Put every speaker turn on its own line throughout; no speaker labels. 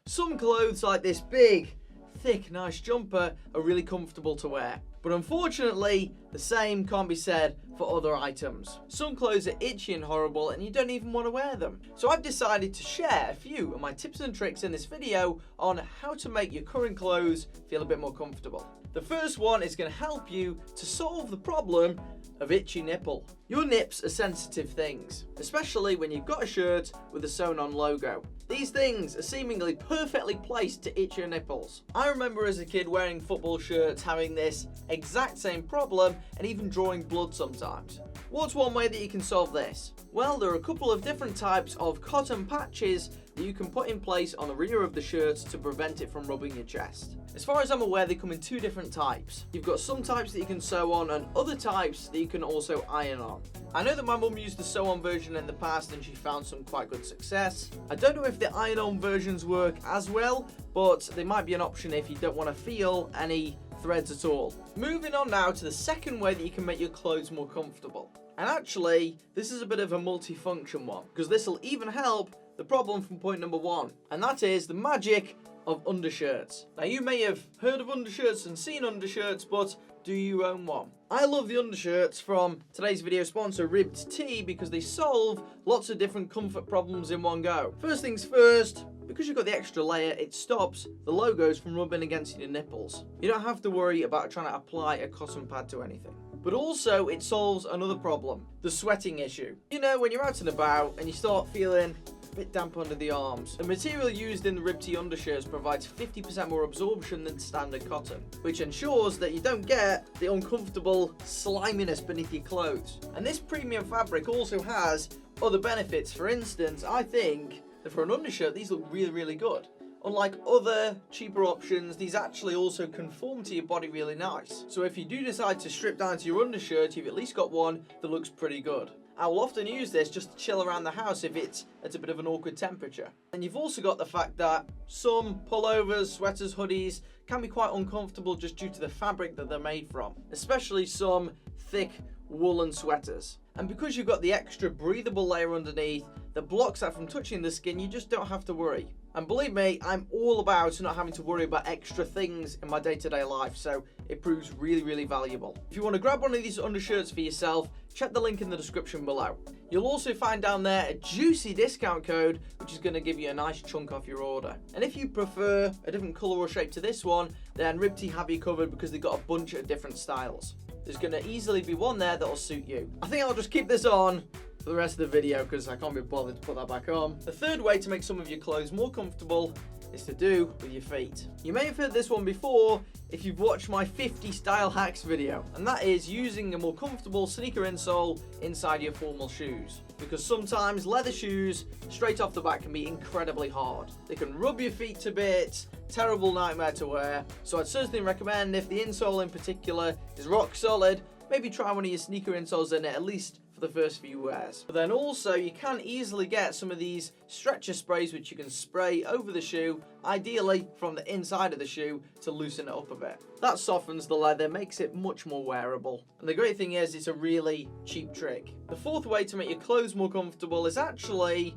Some clothes like this big, thick, nice jumper are really comfortable to wear. But unfortunately, the same can't be said for other items. Some clothes are itchy and horrible and you don't even want to wear them. So I've decided to share a few of my tips and tricks in this video on how to make your current clothes feel a bit more comfortable. The first one is going to help you to solve the problem of itchy nipple. Your nips are sensitive things, especially when you've got a shirt with a sewn on logo. These things are seemingly perfectly placed to itch your nipples. I remember as a kid wearing football shirts having this exact same problem and even drawing blood sometimes. What's one way that you can solve this? Well, there are a couple of different types of cotton patches that you can put in place on the rear of the shirt to prevent it from rubbing your chest. As far as I'm aware, they come in two different types. You've got some types that you can sew on and other types that you can also iron on. I know that my mum used the sew-on version in the past and she found some quite good success. I don't know if the iron-on versions work as well, but they might be an option if you don't want to feel any threads at all. Moving on now to the second way that you can make your clothes more comfortable. And actually, this is a bit of a multi-function one, because this will even help the problem from point number one, and that is the magic of undershirts. Now, you may have heard of undershirts and seen undershirts, but do you own one? I love the undershirts from today's video sponsor, Ribbed Tea, because they solve lots of different comfort problems in one go. First things first, because you've got the extra layer, it stops the logos from rubbing against your nipples. You don't have to worry about trying to apply a cotton pad to anything. But also, it solves another problem, the sweating issue. You know, when you're out and about and you start feeling a bit damp under the arms, the material used in the Ribbed Tea undershirts provides 50% more absorption than standard cotton, which ensures that you don't get the uncomfortable sliminess beneath your clothes. And this premium fabric also has other benefits. For instance, I think that for an undershirt, these look really, really good. Unlike other cheaper options, these actually also conform to your body really nice. So if you do decide to strip down to your undershirt, you've at least got one that looks pretty good. I will often use this just to chill around the house if it's at a bit of an awkward temperature. And you've also got the fact that some pullovers, sweaters, hoodies can be quite uncomfortable just due to the fabric that they're made from, especially some thick woolen sweaters. And because you've got the extra breathable layer underneath that blocks that from touching the skin, you just don't have to worry. And believe me, I'm all about not having to worry about extra things in my day-to-day life, so it proves really, really valuable. If you want to grab one of these undershirts for yourself, check the link in the description below. You'll also find down there a juicy discount code, which is going to give you a nice chunk off your order. And if you prefer a different colour or shape to this one, then Ribbed Tea have you covered because they've got a bunch of different styles. There's going to easily be one there that'll suit you. I think I'll just keep this on for the rest of the video because I can't be bothered to put that back on. The third way to make some of your clothes more comfortable is to do with your feet. You may have heard this one before if you've watched my 50 style hacks video, and that is using a more comfortable sneaker insole inside your formal shoes. Because sometimes leather shoes straight off the bat can be incredibly hard. They can rub your feet to bits, terrible nightmare to wear. So I'd certainly recommend, if the insole in particular is rock solid, maybe try one of your sneaker insoles in it at least for the first few wears. But then also you can easily get some of these stretcher sprays which you can spray over the shoe, ideally from the inside of the shoe, to loosen it up a bit. That softens the leather, makes it much more wearable. And the great thing is, it's a really cheap trick. The fourth way to make your clothes more comfortable is actually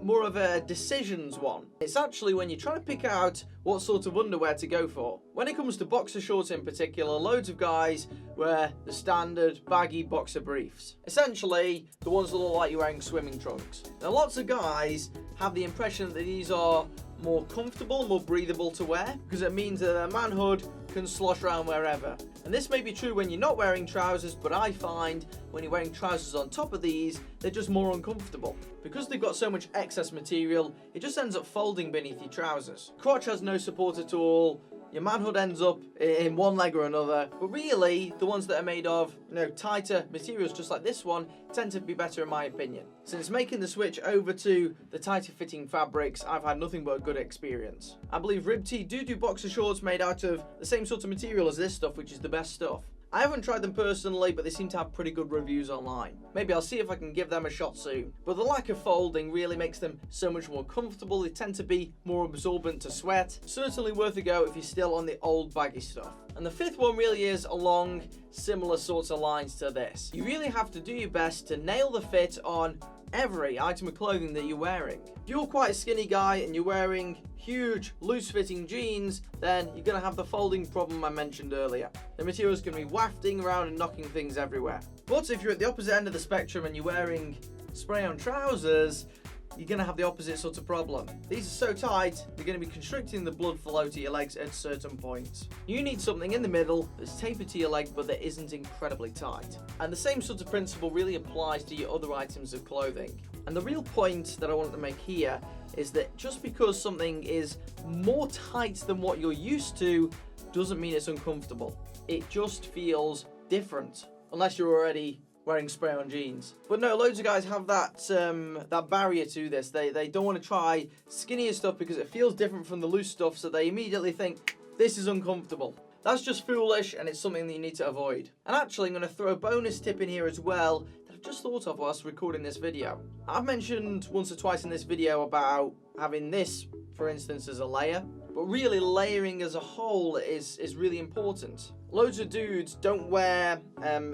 more of a decisions one. It's actually when you're trying to pick out what sort of underwear to go for. When it comes to boxer shorts in particular, loads of guys wear the standard baggy boxer briefs. Essentially, the ones that look like you're wearing swimming trunks. Now, lots of guys have the impression that these are more comfortable, more breathable to wear, because it means that their manhood can slosh around wherever. And this may be true when you're not wearing trousers, but I find when you're wearing trousers on top of these, they're just more uncomfortable. Because they've got so much excess material, it just ends up folding beneath your trousers. Crotch has no support at all. Your manhood ends up in one leg or another, but really the ones that are made of tighter materials just like this one tend to be better in my opinion. Since making the switch over to the tighter fitting fabrics, I've had nothing but a good experience. I believe Ribbed Tea do boxer shorts made out of the same sort of material as this stuff, which is the best stuff. I haven't tried them personally, but they seem to have pretty good reviews online. Maybe I'll see if I can give them a shot soon. But the lack of folding really makes them so much more comfortable. They tend to be more absorbent to sweat. Certainly worth a go if you're still on the old baggy stuff. And the fifth one really is along similar sorts of lines to this. You really have to do your best to nail the fit on every item of clothing that you're wearing. If you're quite a skinny guy and you're wearing huge, loose-fitting jeans, then you're going to have the folding problem I mentioned earlier. The material's going to be wafting around and knocking things everywhere. But if you're at the opposite end of the spectrum and you're wearing spray-on trousers, you're going to have the opposite sort of problem. These are so tight, they're going to be constricting the blood flow to your legs at certain points. You need something in the middle that's tapered to your leg but that isn't incredibly tight. And the same sort of principle really applies to your other items of clothing. And the real point that I want to make here is that just because something is more tight than what you're used to doesn't mean it's uncomfortable. It just feels different, unless you're already wearing spray-on jeans. But no, loads of guys have that barrier to this. They don't want to try skinnier stuff because it feels different from the loose stuff, so they immediately think, this is uncomfortable. That's just foolish, and it's something that you need to avoid. And actually, I'm going to throw a bonus tip in here as well that I've just thought of whilst recording this video. I've mentioned once or twice in this video about having this, for instance, as a layer, but really layering as a whole is really important. Loads of dudes don't wear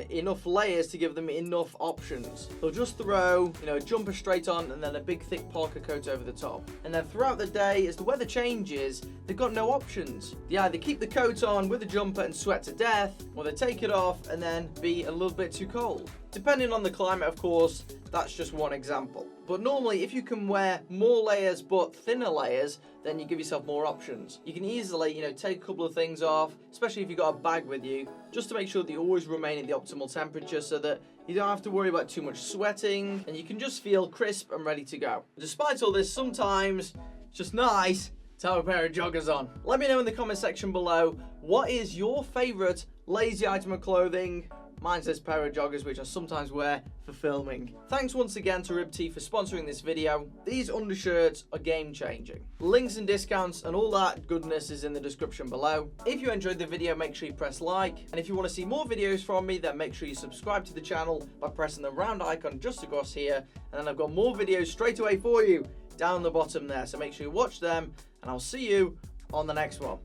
enough layers to give them enough options. They'll just throw, a jumper straight on and then a big thick parka coat over the top. And then throughout the day, as the weather changes, they've got no options. They either keep the coat on with a jumper and sweat to death, or they take it off and then be a little bit too cold. Depending on the climate, of course, that's just one example. But normally, if you can wear more layers but thinner layers, then you give yourself more options. You can easily, take a couple of things off, especially if you've got a bag with you, just to make sure that you always remain at the optimal temperature so that you don't have to worry about too much sweating and you can just feel crisp and ready to go. Despite all this, sometimes it's just nice to have a pair of joggers on. Let me know in the comment section below, what is your favorite lazy item of clothing? Mine's this pair of joggers, which I sometimes wear for filming. Thanks once again to RibTee for sponsoring this video. These undershirts are game changing. Links and discounts and all that goodness is in the description below. If you enjoyed the video, make sure you press like. And if you want to see more videos from me, then make sure you subscribe to the channel by pressing the round icon just across here. And then I've got more videos straight away for you down the bottom there. So make sure you watch them, and I'll see you on the next one.